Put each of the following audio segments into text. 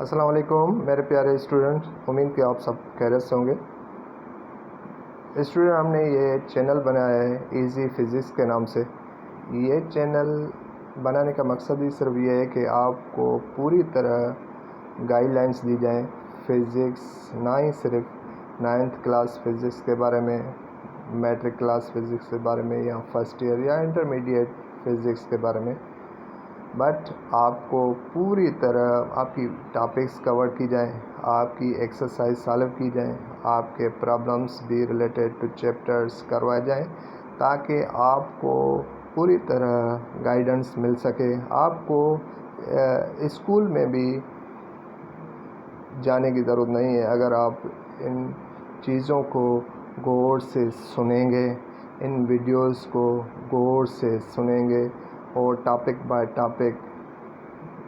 السلام علیکم میرے پیارے اسٹوڈنٹ، امید کہ آپ سب خیریت سے ہوں گے۔ اسٹوڈنٹ، ہم نے یہ چینل بنایا ہے ایزی فزکس کے نام سے۔ یہ چینل بنانے کا مقصد ہی صرف یہ ہے کہ آپ کو پوری طرح گائیڈ لائنس دی جائیں فزکس، نہ ہی صرف 9th کلاس فزکس کے بارے میں، میٹرک کلاس فزکس کے بارے میں، یا فرسٹ ایئر یا انٹرمیڈیٹ فزکس کے بارے میں، بٹ آپ کو پوری طرح آپ کی ٹاپکس کور کی جائیں، آپ کی ایکسرسائز سالو کی جائیں، آپ کے پرابلمس بھی ریلیٹڈ ٹو چیپٹرز کروائے جائیں، تاکہ آپ کو پوری طرح گائیڈنس مل سکے۔ آپ کو اسکول میں بھی جانے کی ضرورت نہیں ہے اگر آپ ان چیزوں کو غور سے سنیں گے، ان ویڈیوز کو غور سے سنیں گے اور ٹاپک بائی ٹاپک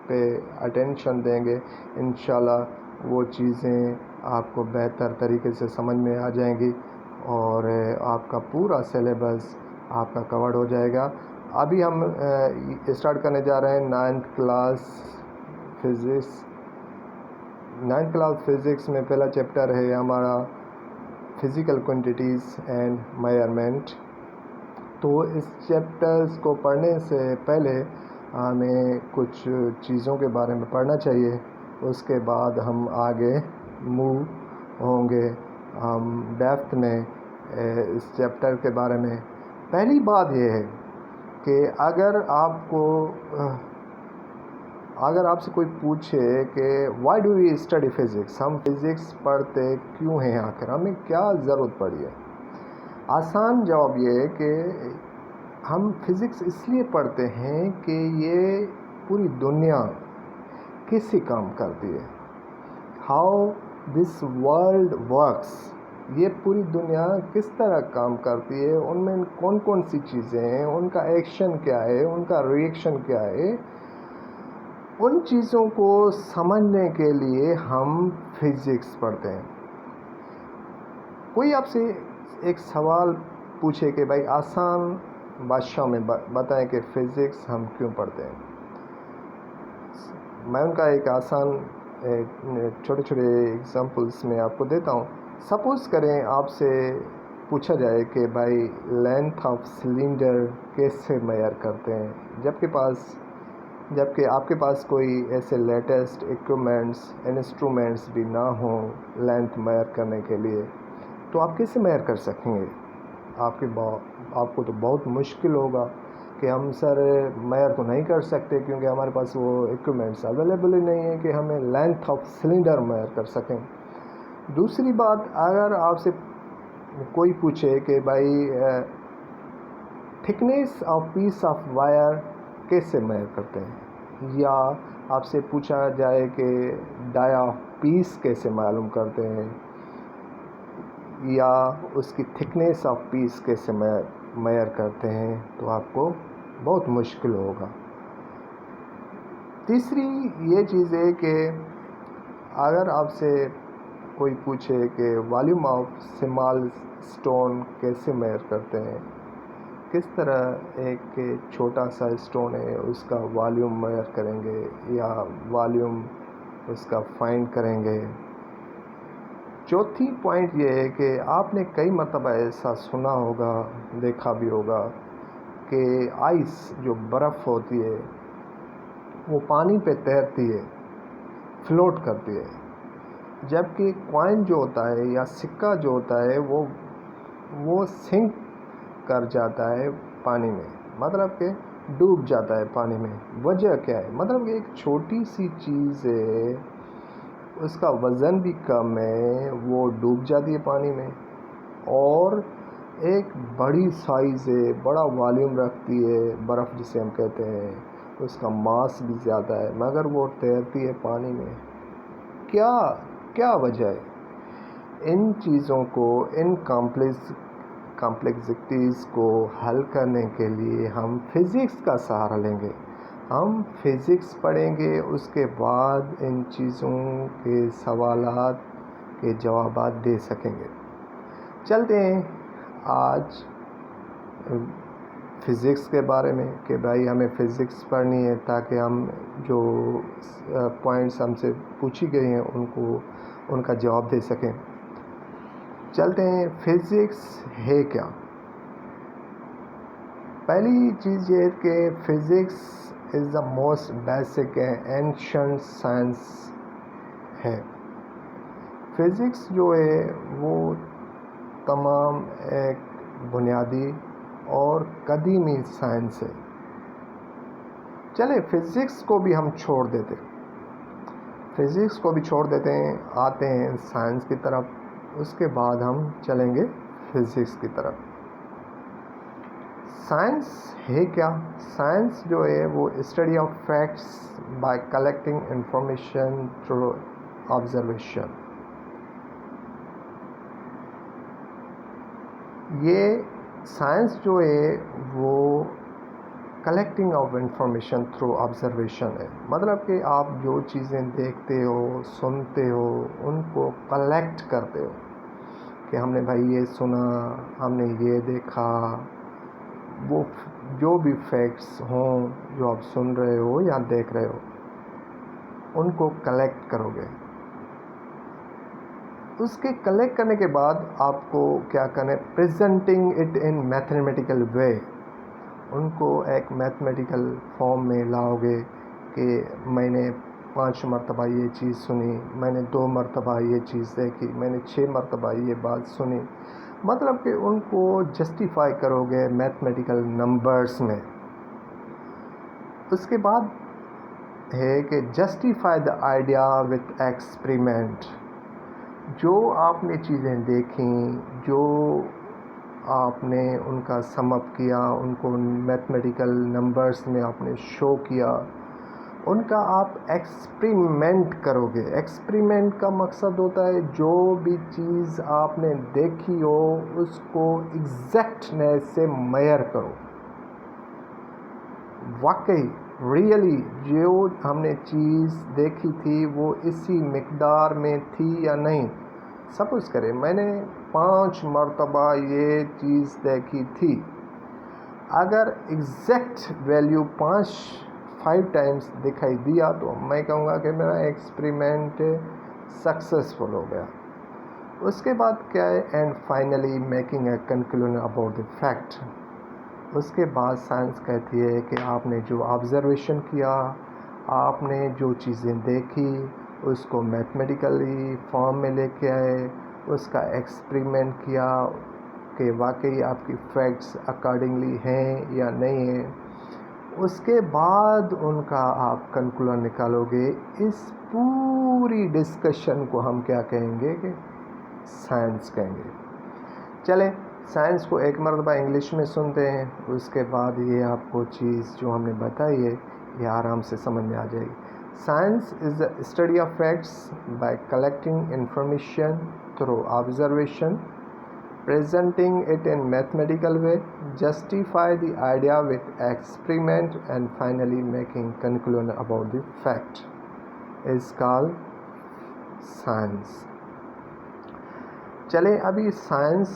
پہ اٹینشن دیں گے، انشاءاللہ وہ چیزیں آپ کو بہتر طریقے سے سمجھ میں آ جائیں گی اور آپ کا پورا سلیبس آپ کا کور ہو جائے گا۔ ابھی ہم اسٹارٹ کرنے جا رہے ہیں 9th class physics. 9th class physics میں پہلا چیپٹر ہے ہمارا فزیکل کوانٹیٹیز اینڈ میئرمنٹ۔ تو اس چیپٹرز کو پڑھنے سے پہلے ہمیں کچھ چیزوں کے بارے میں پڑھنا چاہیے، اس کے بعد ہم آگے موو ہوں گے ہم ڈیپتھ میں اس چیپٹر کے بارے میں۔ پہلی بات یہ ہے کہ اگر آپ سے کوئی پوچھے کہ why do we study physics, ہم فزکس پڑھتے کیوں ہیں، آخر ہمیں کیا ضرورت پڑی ہے، آسان جواب یہ ہے کہ ہم فزکس اس لیے پڑھتے ہیں کہ یہ پوری دنیا کیسے کام کرتی ہے، ہاؤ دس ورلڈ ورکس، یہ پوری دنیا کس طرح کام کرتی ہے، ان میں کون کون سی چیزیں ہیں، ان کا ایکشن کیا ہے، ان کا ری ایکشن کیا ہے، ان چیزوں کو سمجھنے کے لیے ہم فزکس پڑھتے ہیں۔ کوئی آپ سے ایک سوال پوچھے کہ بھائی آسان بادشاہ میں بتائیں کہ فزکس ہم کیوں پڑھتے ہیں، میں ان کا ایک آسان چھوٹے چھوٹے ایگزامپلس میں آپ کو دیتا ہوں۔ سپوز کریں آپ سے پوچھا جائے کہ بھائی لینتھ آف سلنڈر کیسے میئر کرتے ہیں، جبکہ آپ کے پاس کوئی ایسے لیٹسٹ انسٹرومنٹس بھی نہ ہوں لینتھ میئر کرنے کے لیے، تو آپ کیسے میئر کر سکیں گے؟ آپ کو تو بہت مشکل ہوگا کہ ہم سر میئر تو نہیں کر سکتے کیونکہ ہمارے پاس وہ ایکوپمنٹس اویلیبل ہی نہیں ہے کہ ہمیں لینتھ آف سلنڈر میئر کر سکیں۔ دوسری بات، اگر آپ سے کوئی پوچھے کہ بھائی thickness of peace of wire کیسے میئر کرتے ہیں، یا آپ سے پوچھا جائے کہ ڈائی آف پیس کیسے معلوم کرتے ہیں، یا اس کی تھکنیس آف پیس کیسے میئر کرتے ہیں، تو آپ کو بہت مشکل ہوگا۔ تیسری یہ چیز ہے کہ اگر آپ سے کوئی پوچھے کہ والیوم آف اسمال اسٹون کیسے میئر کرتے ہیں، کس طرح ایک چھوٹا سا اسٹون ہے اس کا والیوم میئر کریں گے یا والیوم اس کا فائنڈ کریں گے۔ چوتھی پوائنٹ یہ ہے کہ آپ نے کئی مرتبہ ایسا سنا ہوگا، دیکھا بھی ہوگا کہ آئس جو برف ہوتی ہے وہ پانی پہ تیرتی ہے، فلوٹ کرتی ہے، جبکہ کوائن جو ہوتا ہے یا سکہ جو ہوتا ہے وہ سنک کر جاتا ہے پانی میں، مطلب کہ ڈوب جاتا ہے پانی میں۔ وجہ کیا ہے؟ مطلب کہ ایک چھوٹی سی چیز ہے، اس کا وزن بھی کم ہے، وہ ڈوب جاتی ہے پانی میں، اور ایک بڑی سائز ہے، بڑا والیوم رکھتی ہے برف جسے ہم کہتے ہیں، اس کا ماس بھی زیادہ ہے، مگر وہ تیرتی ہے پانی میں۔ کیا وجہ ہے؟ ان چیزوں کو، ان کمپلیکسٹیز کو حل کرنے کے لیے ہم فزکس کا سہارا لیں گے، ہم فزکس پڑھیں گے، اس کے بعد ان چیزوں کے سوالات کے جوابات دے سکیں گے۔ چلتے ہیں آج فزکس کے بارے میں کہ بھائی ہمیں فزکس پڑھنی ہے تاکہ ہم جو پوائنٹس ہم سے پوچھی گئی ہیں ان کا جواب دے سکیں. چلتے ہیں فزکس ہے کیا. پہلی چیز یہ ہے کہ physics is the most basic ancient science ہے. فزکس جو ہے وہ تمام ایک بنیادی اور قدیمی سائنس ہے. چلے فزکس کو بھی ہم چھوڑ دیتے ہیں, آتے ہیں سائنس کی طرف. اس کے بعد ہم چلیں گے فزکس کی طرف. سائنس ہے کیا. سائنس جو ہے وہ study of facts by collecting information through observation. یہ سائنس جو ہے وہ collecting of information through observation ہے. مطلب کہ آپ جو چیزیں دیکھتے ہو, سنتے ہو, ان کو کلیکٹ کرتے ہو کہ ہم نے بھائی یہ سنا, ہم نے یہ دیکھا. وہ جو بھی فیکٹس ہوں جو آپ سن رہے ہو یا دیکھ رہے ہو, ان کو کلیکٹ کرو گے. اس کے کلیکٹ کرنے کے بعد آپ کو کیا کرنا ہے, presenting it in mathematical way. ان کو ایک میتھمیٹیکل فارم میں لاؤ گے کہ میں نے 5 مرتبہ یہ چیز سنی, میں نے 2 مرتبہ یہ چیز دیکھی, میں نے 6 مرتبہ یہ بات سنی. مطلب کہ ان کو جسٹیفائی کرو گے میتھمیٹیکل نمبرز میں. اس کے بعد ہے کہ justify the idea with experiment. جو آپ نے چیزیں دیکھیں, جو آپ نے ان کا سم اپ کیا, ان کو میتھمیٹیکل نمبرز میں آپ نے شو کیا, ان کا آپ ایکسپریمنٹ کرو گے. ایکسپریمنٹ کا مقصد ہوتا ہے جو بھی چیز آپ نے دیکھی ہو اس کو ایگزیکٹنیس سے میئر کرو. واقعی ریئلی جو ہم نے چیز دیکھی تھی وہ اسی مقدار میں تھی یا نہیں. سپوز کریں میں نے 5 مرتبہ یہ چیز دیکھی تھی, اگر ایگزیکٹ ویلیو 5 ٹائمز دکھائی دیا تو میں کہوں گا کہ میرا ایکسپریمنٹ سکسیزفل ہو گیا. اس کے بعد کیا ہے, and finally making a conclusion about the fact. اس کے بعد سائنس کہتی ہے کہ آپ نے جو آبزرویشن کیا, آپ نے جو چیزیں دیکھی, اس کو میتھمیٹیکلی فارم میں لے کے آئے, اس کا ایکسپریمنٹ کیا کہ واقعی آپ کی فیکٹس اکارڈنگلی ہیں یا نہیں ہیں. اس کے بعد ان کا آپ کنکلوژن نکالو گے. اس پوری ڈسکشن کو ہم کیا کہیں گے کہ سائنس کہیں گے. چلیں سائنس کو ایک مرتبہ انگلش میں سنتے ہیں, اس کے بعد یہ آپ کو چیز جو ہم نے بتائی ہے یہ آرام سے سمجھ میں آ جائے گی. Science is the study of facts by collecting information through observation, presenting it in mathematical way, justify the idea with experiment, and finally making conclusion about the fact is called science. چلیں ابھی science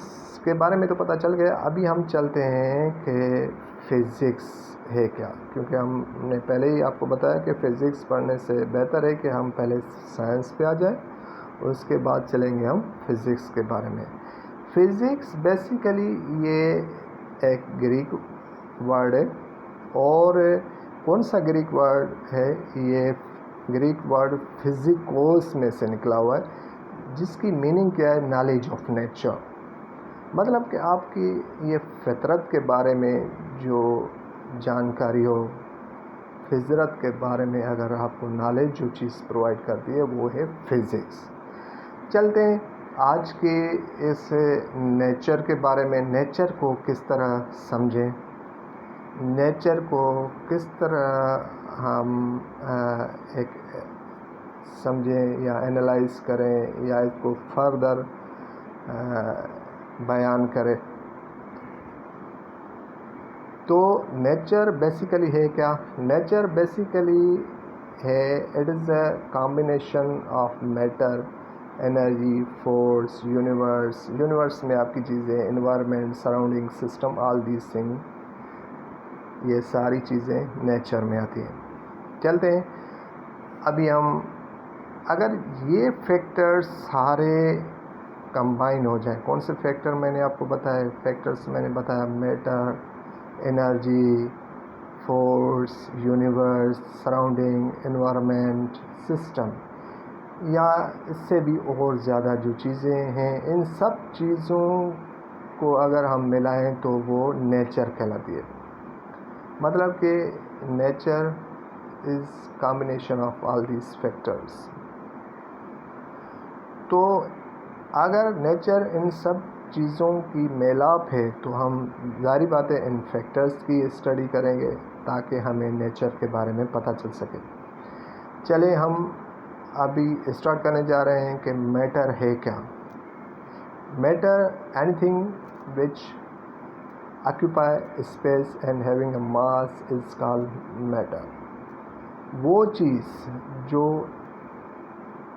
کے بارے میں تو پتہ چل گیا, ابھی ہم چلتے ہیں کہ فزکس ہے کیا. کیونکہ ہم نے پہلے ہی آپ کو بتایا کہ فزکس پڑھنے سے بہتر ہے کہ ہم پہلے سائنس پہ آ جائیں, اس کے بعد چلیں گے ہم فزکس کے بارے میں. فزکس بیسیکلی یہ ایک گریک ورڈ ہے. اور کون سا گریک ورڈ ہے, یہ گریک ورڈ فزیکوس میں سے نکلا ہوا ہے, جس کی میننگ کیا ہے, نالج آف نیچر. مطلب کہ آپ کی یہ فطرت کے بارے میں جو جانکاری ہو, فطرت کے بارے میں اگر آپ کو نالج جو چیز پرووائڈ کرتی ہے وہ ہے فزکس. چلتے ہیں آج کے اس نیچر کے بارے میں. نیچر کو کس طرح سمجھیں, نیچر کو کس طرح ہم ایک سمجھیں یا انالائز کریں یا اس کو فردر بیان کریں. تو نیچر بیسیکلی ہے کیا. نیچر بیسیکلی ہے, it is a combination of matter, energy, force, universe. Universe میں آپ کی چیزیں, environment, surrounding system, all these thing یہ ساری چیزیں نیچر میں آتی ہیں. چلتے ہیں ابھی ہم اگر یہ فیکٹر سارے کمبائن ہو جائیں. کون سے فیکٹر میں نے آپ کو بتایا؟ فیکٹرز میں نے بتایا matter, energy, force, universe, surrounding, environment, system, یا اس سے بھی اور زیادہ جو چیزیں ہیں، ان سب چیزوں کو اگر ہم ملائیں تو وہ نیچر کہلاتی ہے. مطلب کہ nature is combination of all these factors. تو اگر نیچر ان سب چیزوں کی میلاپ ہے تو ہم ظاہری بات ہے ان فیکٹرز کی اسٹڈی کریں گے تاکہ ہمیں نیچر کے بارے میں پتہ چل سکے. چلیں ہم ابھی اسٹارٹ کرنے جا رہے ہیں کہ میٹر ہے کیا. Matter any thing which occupy space and having a mass is called matter. وہ چیز جو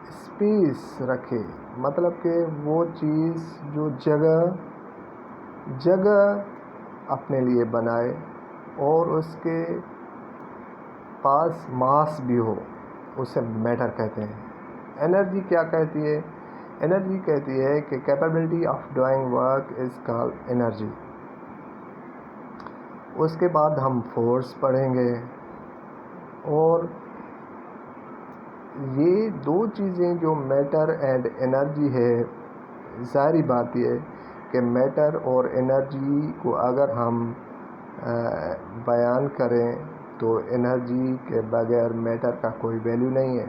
اسپیس رکھے، مطلب کہ وہ چیز جو جگہ اپنے لیے بنائے اور اس کے پاس ماس بھی ہو، اسے میٹر کہتے ہیں. انرجی کیا کہتی ہے؟ انرجی کہتی ہے کہ capability of doing work is called energy. اس کے بعد ہم فورس پڑھیں گے. اور یہ دو چیزیں جو میٹر اینڈ انرجی ہے، ظاہری بات یہ کہ میٹر اور انرجی کو اگر ہم بیان کریں تو انرجی کے بغیر میٹر کا کوئی ویلیو نہیں ہے.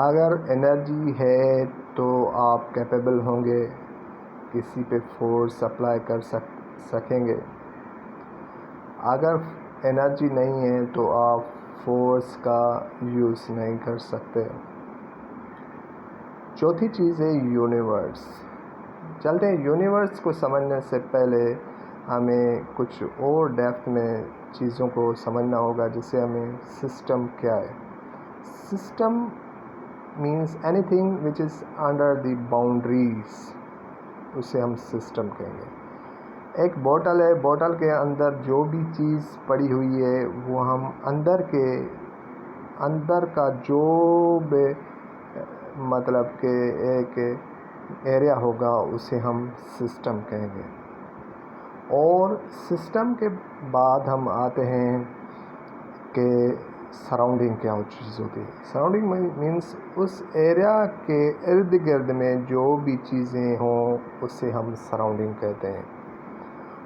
اگر انرجی ہے تو آپ کیپیبل ہوں گے، کسی پہ فورس اپلائی کر سکیں گے. اگر انرجی نہیں ہے تو آپ فورس کا یوز نہیں کر سکتے. چوتھی چیز ہے یونیورس. چلتے ہیں یونیورس کو سمجھنے سے پہلے ہمیں کچھ اور ڈیپتھ میں چیزوں کو سمجھنا ہوگا، جسے ہمیں سسٹم کیا ہے. System means any thing which is under the boundaries, اسے ہم سسٹم کہیں گے. ایک بوٹل ہے، بوٹل کے اندر جو بھی چیز پڑی ہوئی ہے وہ ہم اندر کا جو بھی مطلب کہ ایک ایریا ہوگا اسے ہم سسٹم کہیں گے. اور سسٹم کے بعد ہم آتے ہیں کہ سراؤنڈنگ کیا چیز ہوتی ہے. سراؤنڈنگ مینس اس ایریا کے ارد گرد میں جو بھی چیزیں ہوں اسے ہم سراؤنڈنگ کہتے ہیں.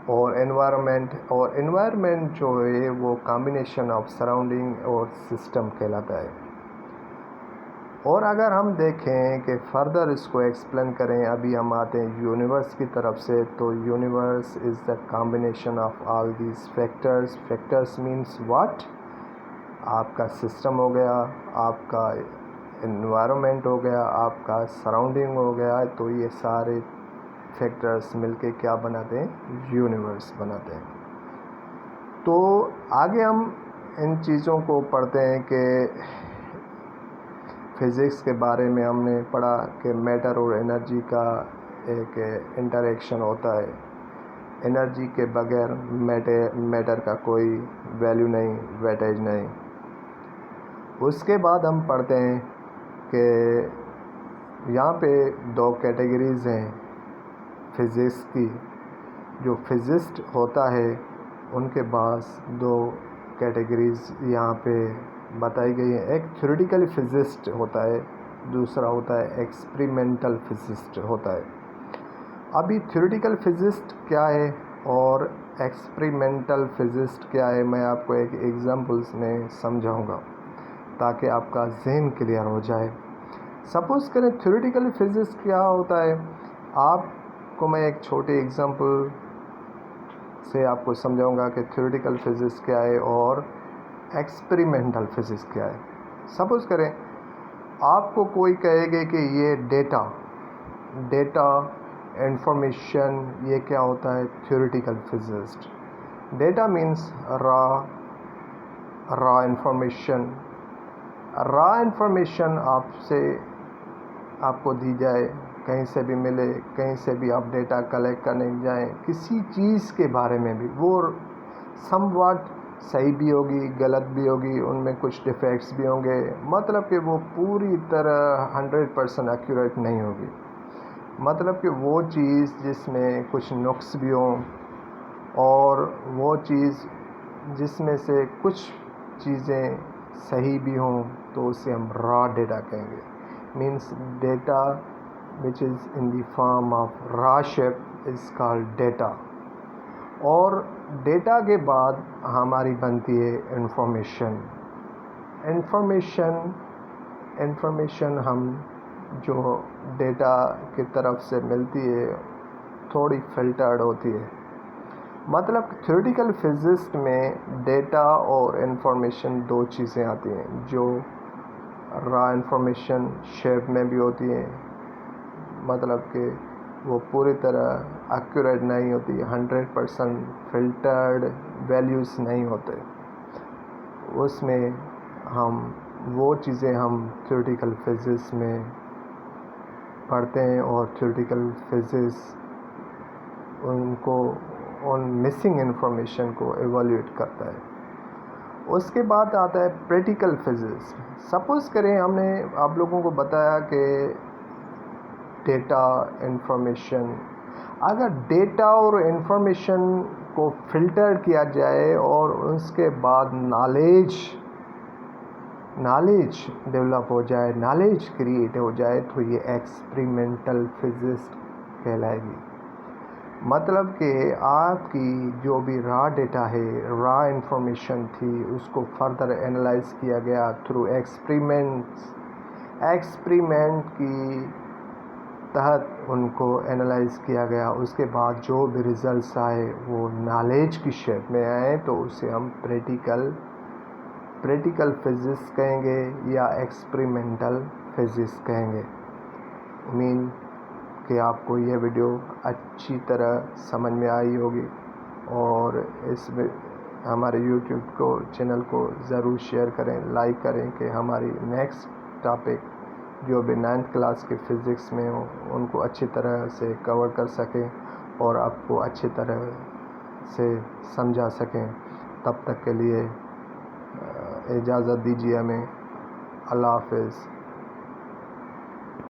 اور انوائرمنٹ جو ہے وہ کمبینیشن آف سراؤنڈنگ اور سسٹم کہلاتا ہے. اور اگر ہم دیکھیں کہ فردر اس کو ایکسپلین کریں، ابھی ہم آتے ہیں یونیورس کی طرف سے. تو universe is the combination of all these factors. Factors means what? آپ کا سسٹم ہو گیا، آپ کا انوائرمنٹ ہو گیا، آپ کا سراؤنڈنگ ہو گیا. تو یہ سارے فیکٹرز مل کے کیا بناتے ہیں؟ یونیورس بناتے ہیں. تو آگے ہم ان چیزوں کو پڑھتے ہیں کہ فزکس کے بارے میں ہم نے پڑھا کہ میٹر اور انرجی کا ایک انٹریکشن ہوتا ہے. انرجی کے بغیر میٹر کا کوئی ویلیو نہیں، ویٹیج نہیں. اس کے بعد ہم پڑھتے ہیں کہ یہاں پہ دو کیٹیگریز ہیں فزکس کی. جو فزسٹ ہوتا ہے ان کے پاس دو کیٹیگریز یہاں پہ بتائی گئی ہیں. ایک تھیوریٹیکل فزسٹ ہوتا ہے، دوسرا ہوتا ہے ایکسپریمنٹل فزسٹ ہوتا ہے. ابھی تھیوریٹیکل فزسٹ کیا ہے اور ایکسپریمنٹل فزسٹ کیا ہے، میں آپ کو ایک ایگزامپلس میں سمجھاؤں گا تاکہ آپ کا ذہن کلیئر ہو جائے. سپوز کریں تھیوریٹیکل فزکس کیا ہوتا ہے. آپ کو میں ایک چھوٹی ایگزامپل سے آپ کو سمجھاؤں گا کہ تھیوریٹیکل فزکس کیا ہے اور ایکسپریمنٹل فزکس کیا ہے. سپوز کریں آپ کو کوئی کہے گا کہ یہ ڈیٹا انفارمیشن یہ کیا ہوتا ہے؟ Theoretical physics. ڈیٹا مینس را انفارمیشن. را انفارمیشن آپ کو دی جائے، کہیں سے بھی ملے، کہیں سے بھی آپ ڈیٹا کلیکٹ کرنے جائیں کسی چیز کے بارے میں بھی، وہ سم واٹ صحیح بھی ہوگی، غلط بھی ہوگی، ان میں کچھ ڈیفیکٹس بھی ہوں گے، مطلب کہ وہ پوری طرح 100% ایکوریٹ نہیں ہوگی، مطلب کہ وہ چیز جس میں کچھ نقص بھی ہوں اور وہ چیز جس میں سے کچھ چیزیں صحیح بھی ہوں تو اسے ہم را ڈیٹا کہیں گے. Means data which is in the form of raw shape is called data. اور ڈیٹا کے بعد ہماری بنتی ہے انفارمیشن ہم جو ڈیٹا کی طرف سے ملتی ہے تھوڑی فلٹرڈ ہوتی ہے. مطلب تھیوریٹیکل فزکس میں ڈیٹا اور انفارمیشن دو چیزیں آتی ہیں جو را انفارمیشن شیپ میں بھی ہوتی ہیں، مطلب کہ وہ پوری طرح ایکوریٹ نہیں ہوتی، 100% فلٹرڈ ویلیوز نہیں ہوتے. اس میں وہ چیزیں ہم تھیوریٹیکل فزکس میں پڑھتے ہیں اور theoretical physics in missing information کو ایویلویٹ کرتا ہے. اس کے بعد آتا ہے پریکٹیکل فزکس. سپوز کریں ہم نے آپ لوگوں کو بتایا کہ ڈیٹا انفارمیشن، اگر ڈیٹا اور انفارمیشن کو فلٹر کیا جائے اور اس کے بعد نالج ڈیولپ ہو جائے، نالج کریٹ ہو جائے تو یہ ایکسپریمنٹل فزکس کہلائے گی. مطلب کہ آپ کی جو بھی را ڈیٹا ہے، را انفارمیشن تھی، اس کو فردر اینالائز کیا گیا تھرو ایکسپریمنٹ کی تحت ان کو اینالائز کیا گیا. اس کے بعد جو بھی ریزلٹس آئے وہ نالج کی شیپ میں آئے تو اسے ہم پریکٹیکل فزکس کہیں گے یا ایکسپریمنٹل فزکس کہیں گے. امید کہ آپ کو یہ ویڈیو اچھی طرح سمجھ میں آئی ہوگی اور اس میں ہمارے یوٹیوب چینل کو ضرور شیئر کریں، لائک کریں کہ ہماری نیکسٹ ٹاپک جو بھی 9th کلاس کے فزکس میں ہوں ان کو اچھی طرح سے کور کر سکیں اور آپ کو اچھی طرح سے سمجھا سکیں. تب تک کے لیے اجازت دیجیے ہمیں. اللہ حافظ.